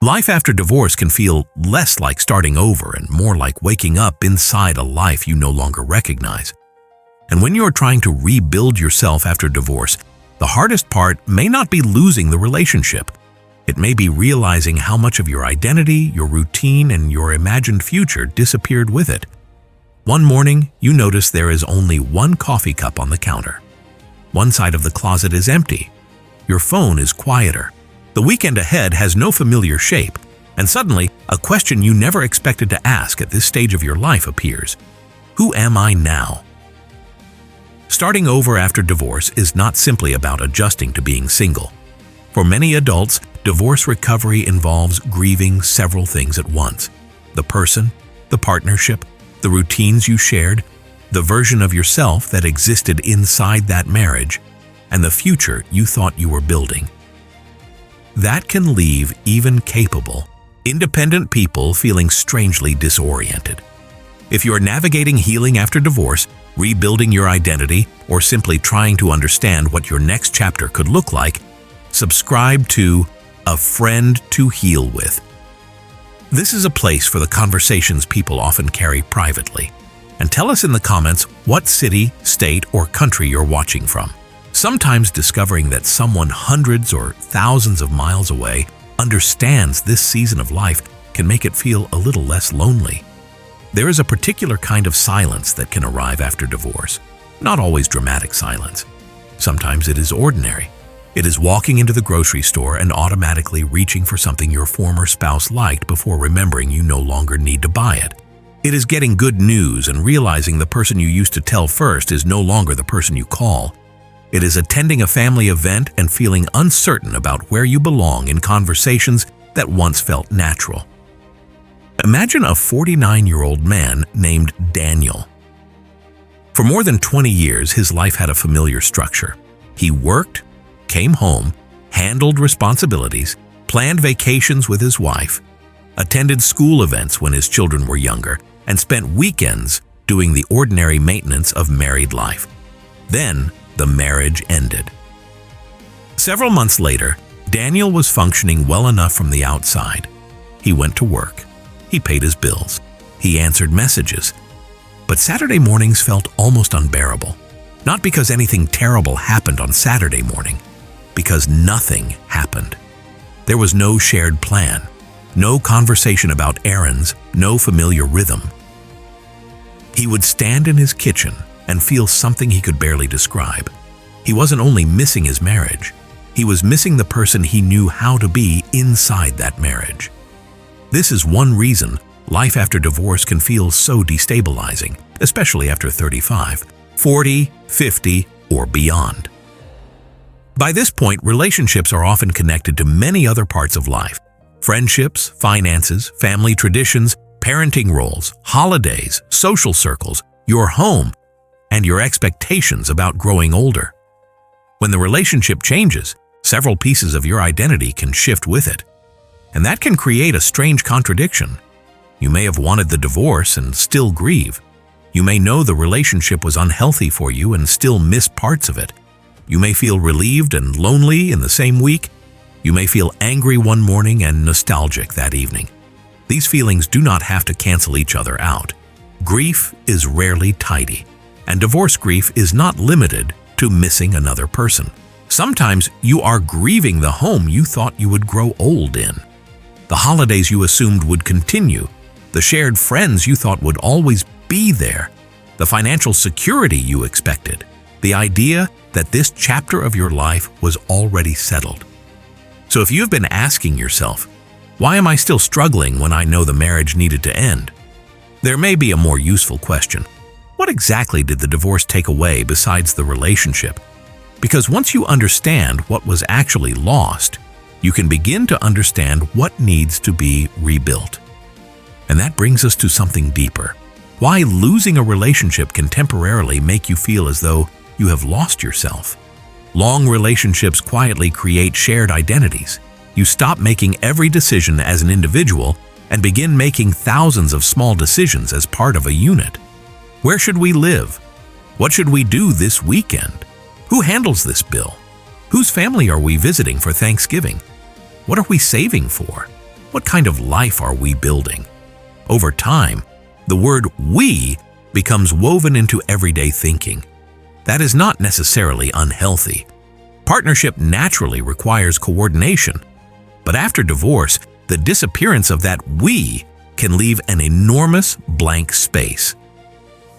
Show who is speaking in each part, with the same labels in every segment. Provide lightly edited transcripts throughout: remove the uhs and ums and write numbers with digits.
Speaker 1: Life after divorce can feel less like starting over and more like waking up inside a life you no longer recognize. And when you're trying to rebuild yourself after divorce, the hardest part may not be losing the relationship. It may be realizing how much of your identity, your routine, and your imagined future disappeared with it. One morning, you notice there is only one coffee cup on the counter. One side of the closet is empty. Your phone is quieter. The weekend ahead has no familiar shape, and suddenly, a question you never expected to ask at this stage of your life appears. Who am I now? Starting over after divorce is not simply about adjusting to being single. For many adults, divorce recovery involves grieving several things at once: the person, the partnership, the routines you shared, the version of yourself that existed inside that marriage, and the future you thought you were building. That can leave even capable, independent people feeling strangely disoriented. If you're navigating healing after divorce, rebuilding your identity, or simply trying to understand what your next chapter could look like, subscribe to A Friend to Heal With. This is a place for the conversations people often carry privately. And tell us in the comments what city, state, or country you're watching from. Sometimes discovering that someone hundreds or thousands of miles away understands this season of life can make it feel a little less lonely. There is a particular kind of silence that can arrive after divorce. Not always dramatic silence. Sometimes it is ordinary. It is walking into the grocery store and automatically reaching for something your former spouse liked before remembering you no longer need to buy it. It is getting good news and realizing the person you used to tell first is no longer the person you call. It is attending a family event and feeling uncertain about where you belong in conversations that once felt natural. Imagine a 49-year-old man named Daniel. For more than 20 years, his life had a familiar structure. He worked, came home, handled responsibilities, planned vacations with his wife, attended school events when his children were younger, and spent weekends doing the ordinary maintenance of married life. Then, the marriage ended. Several months later, Daniel was functioning well enough from the outside. He went to work. He paid his bills. He answered messages. But Saturday mornings felt almost unbearable. Not because anything terrible happened on Saturday morning, because nothing happened. There was no shared plan, no conversation about errands, no familiar rhythm. He would stand in his kitchen and feel something he could barely describe. He wasn't only missing his marriage, he was missing the person he knew how to be inside that marriage. This is one reason life after divorce can feel so destabilizing, especially after 35, 40, 50, or beyond. By this point, relationships are often connected to many other parts of life: friendships, finances, family traditions, parenting roles, holidays, social circles, your home, and your expectations about growing older. When the relationship changes, several pieces of your identity can shift with it. And that can create a strange contradiction. You may have wanted the divorce and still grieve. You may know the relationship was unhealthy for you and still miss parts of it. You may feel relieved and lonely in the same week. You may feel angry one morning and nostalgic that evening. These feelings do not have to cancel each other out. Grief is rarely tidy, and divorce grief is not limited to missing another person. Sometimes you are grieving the home you thought you would grow old in, the holidays you assumed would continue, the shared friends you thought would always be there, the financial security you expected, the idea that this chapter of your life was already settled. So if you've been asking yourself, why am I still struggling when I know the marriage needed to end? There may be a more useful question. What exactly did the divorce take away besides the relationship? Because once you understand what was actually lost, you can begin to understand what needs to be rebuilt. And that brings us to something deeper. Why losing a relationship can temporarily make you feel as though you have lost yourself. Long relationships quietly create shared identities. You stop making every decision as an individual and begin making thousands of small decisions as part of a unit. Where should we live? What should we do this weekend? Who handles this bill? Whose family are we visiting for Thanksgiving? What are we saving for? What kind of life are we building? Over time, the word "we" becomes woven into everyday thinking. That is not necessarily unhealthy. Partnership naturally requires coordination, but after divorce, the disappearance of that "we" can leave an enormous blank space.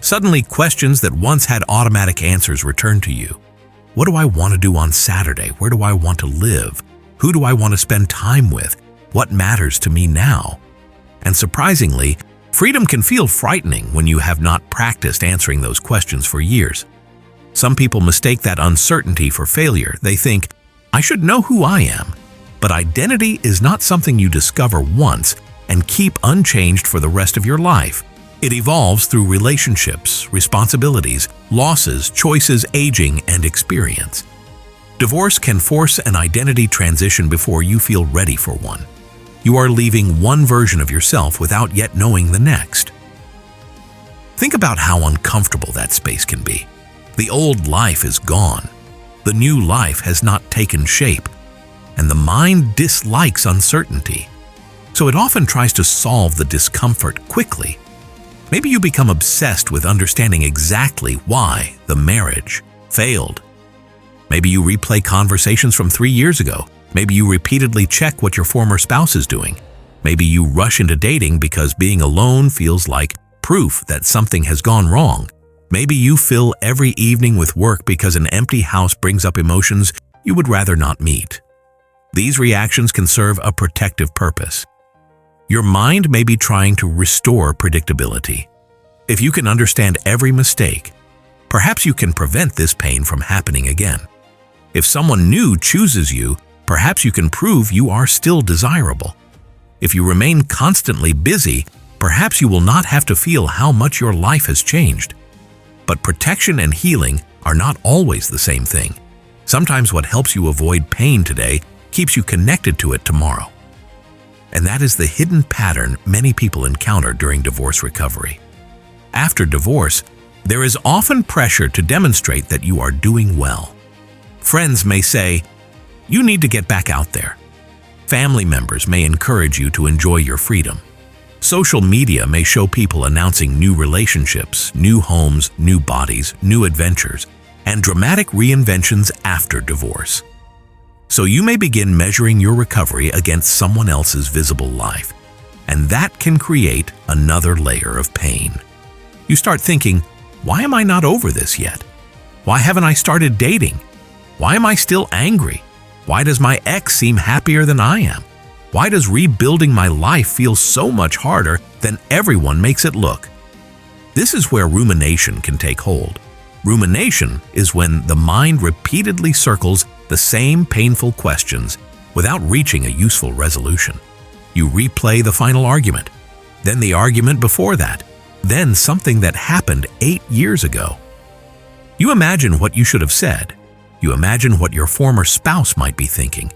Speaker 1: Suddenly, questions that once had automatic answers return to you. What do I want to do on Saturday? Where do I want to live? Who do I want to spend time with? What matters to me now? And surprisingly, freedom can feel frightening when you have not practiced answering those questions for years. Some people mistake that uncertainty for failure. They think, I should know who I am. But identity is not something you discover once and keep unchanged for the rest of your life. It evolves through relationships, responsibilities, losses, choices, aging, and experience. Divorce can force an identity transition before you feel ready for one. You are leaving one version of yourself without yet knowing the next. Think about how uncomfortable that space can be. The old life is gone. The new life has not taken shape, and the mind dislikes uncertainty. So it often tries to solve the discomfort quickly. Maybe you become obsessed with understanding exactly why the marriage failed. Maybe you replay conversations from 3 years ago. Maybe you repeatedly check what your former spouse is doing. Maybe you rush into dating because being alone feels like proof that something has gone wrong. Maybe you fill every evening with work because an empty house brings up emotions you would rather not meet. These reactions can serve a protective purpose. Your mind may be trying to restore predictability. If you can understand every mistake, perhaps you can prevent this pain from happening again. If someone new chooses you, perhaps you can prove you are still desirable. If you remain constantly busy, perhaps you will not have to feel how much your life has changed. But protection and healing are not always the same thing. Sometimes what helps you avoid pain today keeps you connected to it tomorrow. And that is the hidden pattern many people encounter during divorce recovery. After divorce, there is often pressure to demonstrate that you are doing well. Friends may say, "You need to get back out there." Family members may encourage you to enjoy your freedom. Social media may show people announcing new relationships, new homes, new bodies, new adventures, and dramatic reinventions after divorce. So you may begin measuring your recovery against someone else's visible life, and that can create another layer of pain. You start thinking, why am I not over this yet? Why haven't I started dating? Why am I still angry? Why does my ex seem happier than I am? Why does rebuilding my life feel so much harder than everyone makes it look? This is where rumination can take hold. Rumination is when the mind repeatedly circles the same painful questions without reaching a useful resolution. You replay the final argument, then the argument before that, then something that happened 8 years ago. You imagine what you should have said. You imagine what your former spouse might be thinking.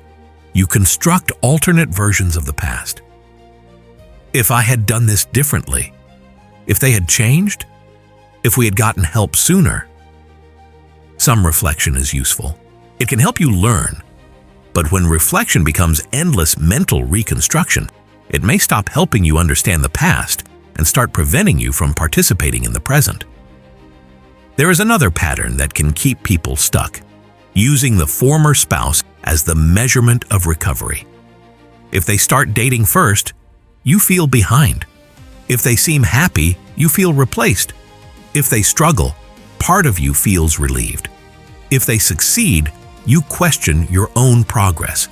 Speaker 1: You construct alternate versions of the past. If I had done this differently, if they had changed, if we had gotten help sooner. Some reflection is useful. It can help you learn. But when reflection becomes endless mental reconstruction, it may stop helping you understand the past and start preventing you from participating in the present. There is another pattern that can keep people stuck: using the former spouse as the measurement of recovery. If they start dating first, you feel behind. If they seem happy, you feel replaced. If they struggle, part of you feels relieved. If they succeed, you question your own progress.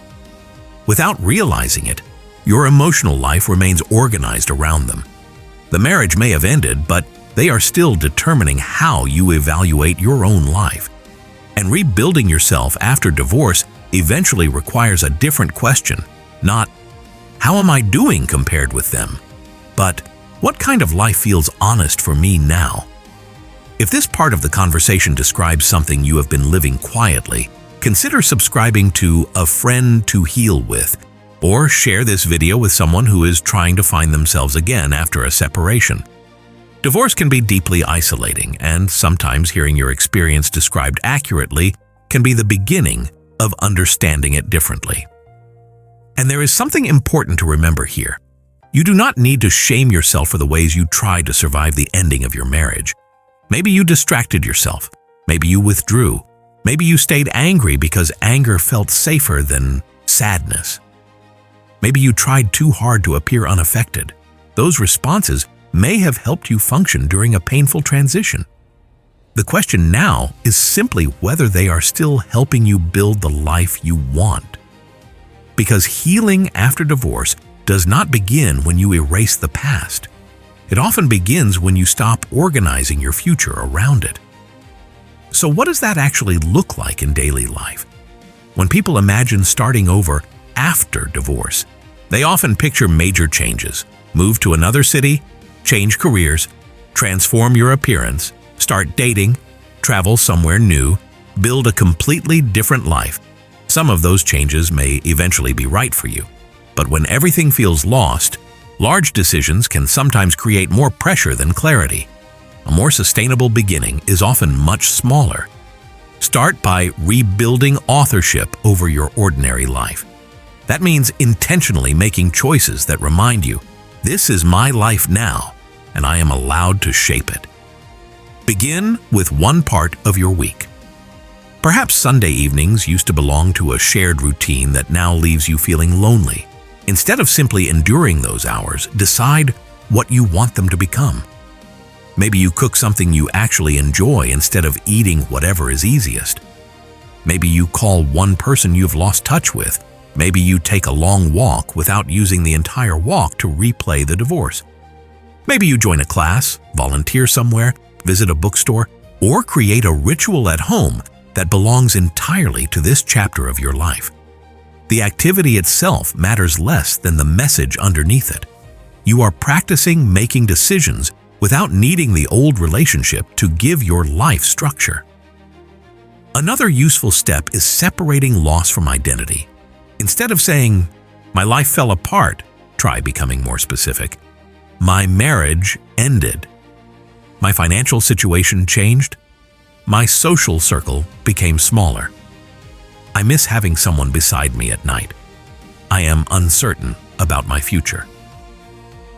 Speaker 1: Without realizing it, your emotional life remains organized around them. The marriage may have ended, but they are still determining how you evaluate your own life. And rebuilding yourself after divorce eventually requires a different question, not, "How am I doing compared with them?" but, "What kind of life feels honest for me now?" If this part of the conversation describes something you have been living quietly, consider subscribing to A Friend to Heal With, or share this video with someone who is trying to find themselves again after a separation. Divorce can be deeply isolating, and sometimes hearing your experience described accurately can be the beginning of understanding it differently. And there is something important to remember here. You do not need to shame yourself for the ways you tried to survive the ending of your marriage. Maybe you distracted yourself. Maybe you withdrew. Maybe you stayed angry because anger felt safer than sadness. Maybe you tried too hard to appear unaffected. Those responses may have helped you function during a painful transition. The question now is simply whether they are still helping you build the life you want. Because healing after divorce does not begin when you erase the past. It often begins when you stop organizing your future around it. So what does that actually look like in daily life? When people imagine starting over after divorce, they often picture major changes: move to another city, change careers, transform your appearance, start dating, travel somewhere new, build a completely different life. Some of those changes may eventually be right for you, but when everything feels lost, large decisions can sometimes create more pressure than clarity. A more sustainable beginning is often much smaller. Start by rebuilding authorship over your ordinary life. That means intentionally making choices that remind you, this is my life now, and I am allowed to shape it. Begin with one part of your week. Perhaps Sunday evenings used to belong to a shared routine that now leaves you feeling lonely. Instead of simply enduring those hours, decide what you want them to become. Maybe you cook something you actually enjoy instead of eating whatever is easiest. Maybe you call one person you've lost touch with. Maybe you take a long walk without using the entire walk to replay the divorce. Maybe you join a class, volunteer somewhere, visit a bookstore, or create a ritual at home that belongs entirely to this chapter of your life. The activity itself matters less than the message underneath it. You are practicing making decisions without needing the old relationship to give your life structure. Another useful step is separating loss from identity. Instead of saying, "My life fell apart," try becoming more specific. "My marriage ended. My financial situation changed. My social circle became smaller. I miss having someone beside me at night. I am uncertain about my future."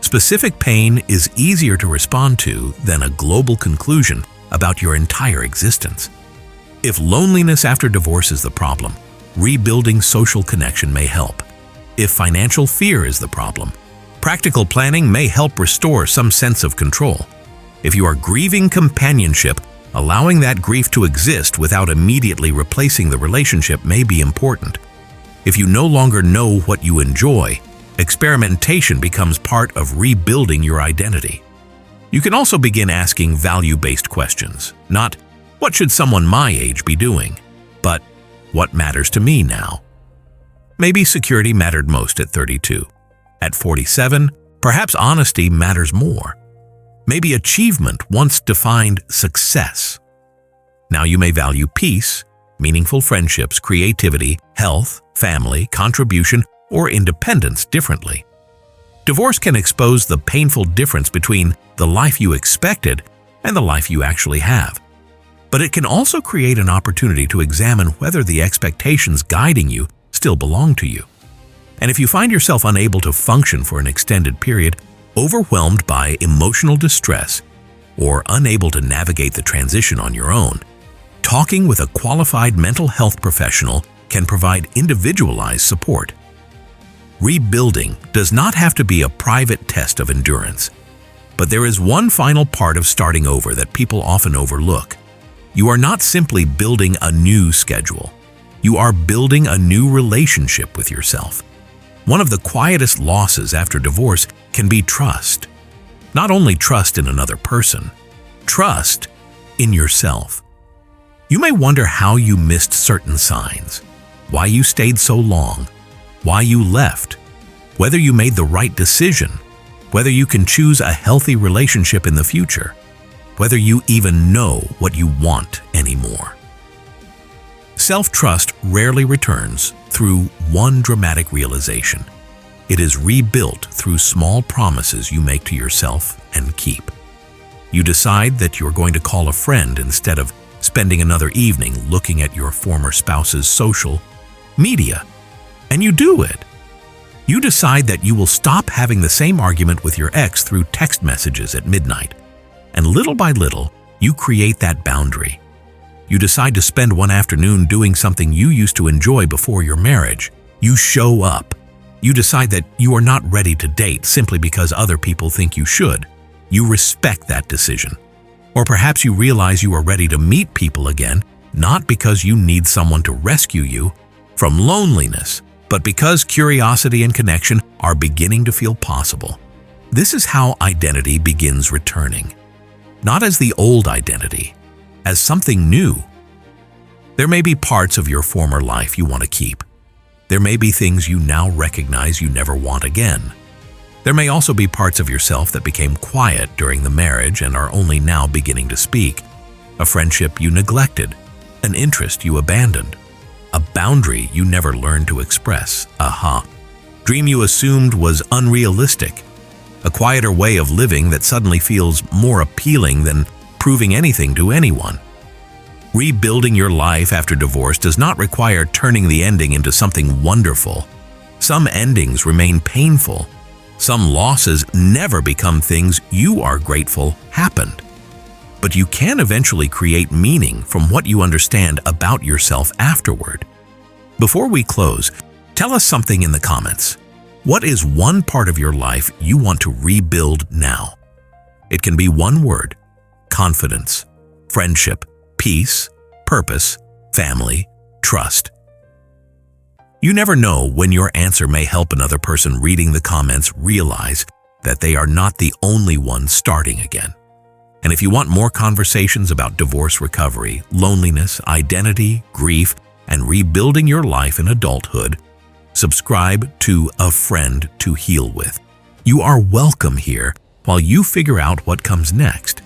Speaker 1: Specific pain is easier to respond to than a global conclusion about your entire existence. If loneliness after divorce is the problem, rebuilding social connection may help. If financial fear is the problem, practical planning may help restore some sense of control. If you are grieving companionship, allowing that grief to exist without immediately replacing the relationship may be important. If you no longer know what you enjoy, experimentation becomes part of rebuilding your identity. You can also begin asking value-based questions, not "What should someone my age be doing?" but "What matters to me now?" Maybe security mattered most at 32. At 47, perhaps honesty matters more. Maybe achievement once defined success. Now you may value peace, meaningful friendships, creativity, health, family, contribution, or independence differently. Divorce can expose the painful difference between the life you expected and the life you actually have. But it can also create an opportunity to examine whether the expectations guiding you still belong to you. And if you find yourself unable to function for an extended period, overwhelmed by emotional distress, or unable to navigate the transition on your own, talking with a qualified mental health professional can provide individualized support. Rebuilding does not have to be a private test of endurance. But there is one final part of starting over that people often overlook. You are not simply building a new schedule. You are building a new relationship with yourself. One of the quietest losses after divorce can be trust. Not only trust in another person, trust in yourself. You may wonder how you missed certain signs, why you stayed so long, why you left, whether you made the right decision, whether you can choose a healthy relationship in the future, whether you even know what you want anymore. Self-trust rarely returns through one dramatic realization. It is rebuilt through small promises you make to yourself and keep. You decide that you're going to call a friend instead of spending another evening looking at your former spouse's social media. And you do it. You decide that you will stop having the same argument with your ex through text messages at midnight. And little by little, you create that boundary. You decide to spend one afternoon doing something you used to enjoy before your marriage. You show up. You decide that you are not ready to date simply because other people think you should. You respect that decision. Or perhaps you realize you are ready to meet people again, not because you need someone to rescue you from loneliness, but because curiosity and connection are beginning to feel possible. This is how identity begins returning. Not as the old identity, as something new. There may be parts of your former life you want to keep. There may be things you now recognize you never want again. There may also be parts of yourself that became quiet during the marriage and are only now beginning to speak. A friendship you neglected, an interest you abandoned, a boundary you never learned to express, dream you assumed was unrealistic, a quieter way of living that suddenly feels more appealing than proving anything to anyone. Rebuilding your life after divorce does not require turning the ending into something wonderful. Some endings remain painful. Some losses never become things you are grateful happened. But you can eventually create meaning from what you understand about yourself afterward. Before we close, tell us something in the comments. What is one part of your life you want to rebuild now? It can be one word: confidence, friendship, peace, purpose, family, trust. You never know when your answer may help another person reading the comments realize that they are not the only one starting again. And if you want more conversations about divorce recovery, loneliness, identity, grief, and rebuilding your life in adulthood, subscribe to A Friend to Heal With. You are welcome here while you figure out what comes next.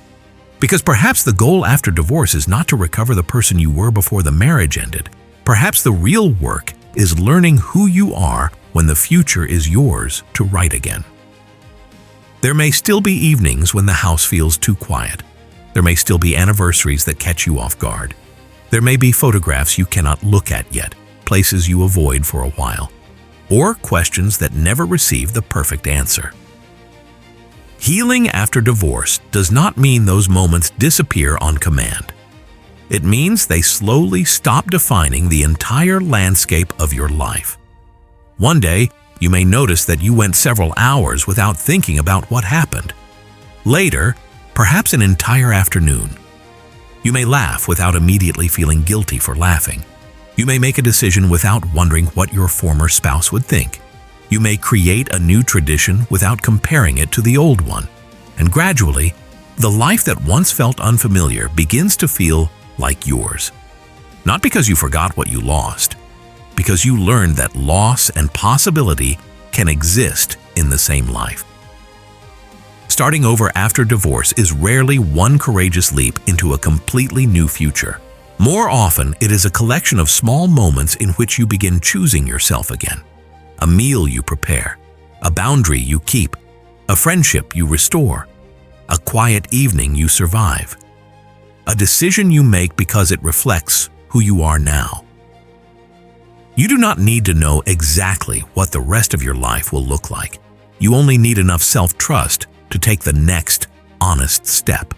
Speaker 1: Because perhaps the goal after divorce is not to recover the person you were before the marriage ended. Perhaps the real work is learning who you are when the future is yours to write again. There may still be evenings when the house feels too quiet. There may still be anniversaries that catch you off guard. There may be photographs you cannot look at yet, places you avoid for a while, or questions that never receive the perfect answer. Healing after divorce does not mean those moments disappear on command. It means they slowly stop defining the entire landscape of your life. One day, you may notice that you went several hours without thinking about what happened. Later, perhaps an entire afternoon. You may laugh without immediately feeling guilty for laughing. You may make a decision without wondering what your former spouse would think. You may create a new tradition without comparing it to the old one. And gradually, the life that once felt unfamiliar begins to feel like yours. Not because you forgot what you lost, because you learned that loss and possibility can exist in the same life. Starting over after divorce is rarely one courageous leap into a completely new future. More often, it is a collection of small moments in which you begin choosing yourself again. A meal you prepare, a boundary you keep, a friendship you restore, a quiet evening you survive. A decision you make because it reflects who you are now. You do not need to know exactly what the rest of your life will look like. You only need enough self-trust to take the next honest step.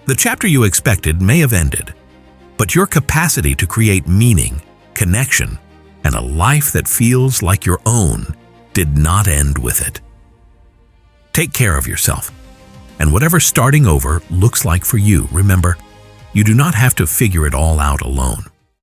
Speaker 1: The chapter you expected may have ended, but your capacity to create meaning, connection, and a life that feels like your own did not end with it. Take care of yourself. And whatever starting over looks like for you, remember, you do not have to figure it all out alone.